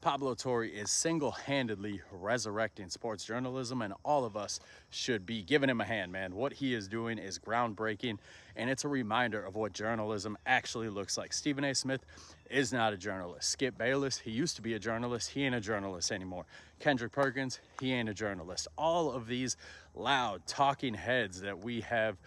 Pablo Torre is single-handedly resurrecting sports journalism, and all of us should be giving him a hand, man. What he is doing is groundbreaking, and it's a reminder of what journalism actually looks like. Stephen A. Smith is not a journalist. Skip Bayless, he used to be a journalist. He ain't a journalist anymore. Kendrick Perkins, he ain't a journalist. All of these loud talking heads that we have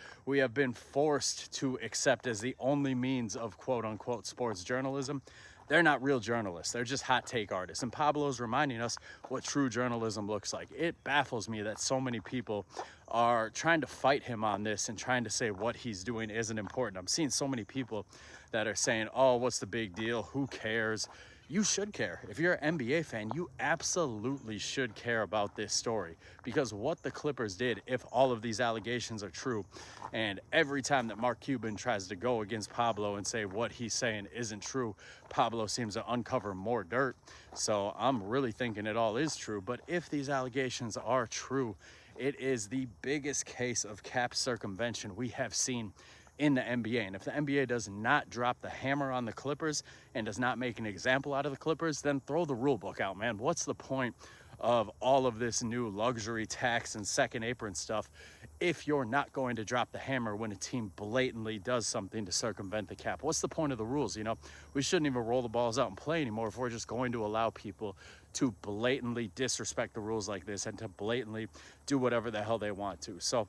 been forced to accept as the only means of quote-unquote sports journalism, they're not real journalists. They're just hot take artists. And Pablo's reminding us what true journalism looks like. It baffles me that so many people are trying to fight him on this and trying to say what he's doing isn't important. I'm seeing so many people that are saying, oh, what's the big deal? Who cares? You should care. If you're an NBA fan, you absolutely should care about this story, because what the Clippers did, if all of these allegations are true, and every time that Mark Cuban tries to go against Pablo and say what he's saying isn't true, Pablo seems to uncover more dirt. So I'm really thinking it all is true. But if these allegations are true, it is the biggest case of cap circumvention we have seen in the NBA. And if the NBA does not drop the hammer on the Clippers and does not make an example out of the Clippers, then throw the rule book out, man. What's the point of all of this new luxury tax and second apron stuff if you're not going to drop the hammer when a team blatantly does something to circumvent the cap? What's the point of the rules? You know, we shouldn't even roll the balls out and play anymore if we're just going to allow people to blatantly disrespect the rules like this and to blatantly do whatever the hell they want to. So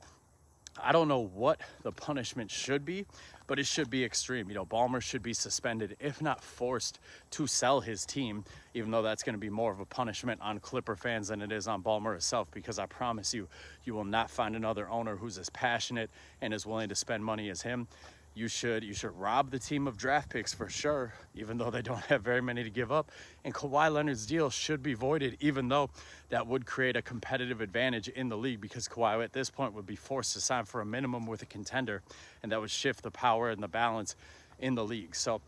I don't know what the punishment should be, but it should be extreme. You know, Ballmer should be suspended, if not forced to sell his team, even though that's going to be more of a punishment on Clipper fans than it is on Ballmer himself, because I promise you, you will not find another owner who's as passionate and as willing to spend money as him. You should rob the team of draft picks for sure, even though they don't have very many to give up. And Kawhi Leonard's deal should be voided, even though that would create a competitive advantage in the league, because Kawhi at this point would be forced to sign for a minimum with a contender, and that would shift the power and the balance in the league. So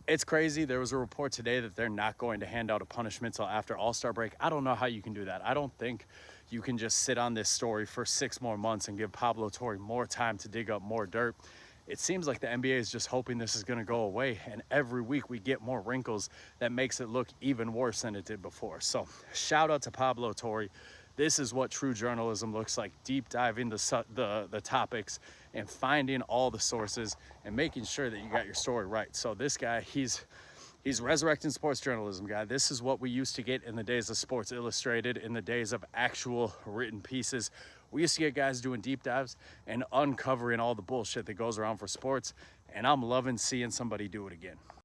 it's crazy. There was a report today that they're not going to hand out a punishment till after All-Star break. I don't know how you can do that. I don't think you can just sit on this story for 6 more months and give Pablo Torre more time to dig up more dirt. It seems like the NBA is just hoping this is going to go away, and every week we get more wrinkles that makes it look even worse than it did before. So shout out to Pablo Torre. This is what true journalism looks like: deep diving the topics and finding all the sources and making sure that you got your story right. So this guy, he's resurrecting sports journalism, guy. This is what we used to get in the days of Sports Illustrated, in the days of actual written pieces. We used to get guys doing deep dives and uncovering all the bullshit that goes around for sports, and I'm loving seeing somebody do it again.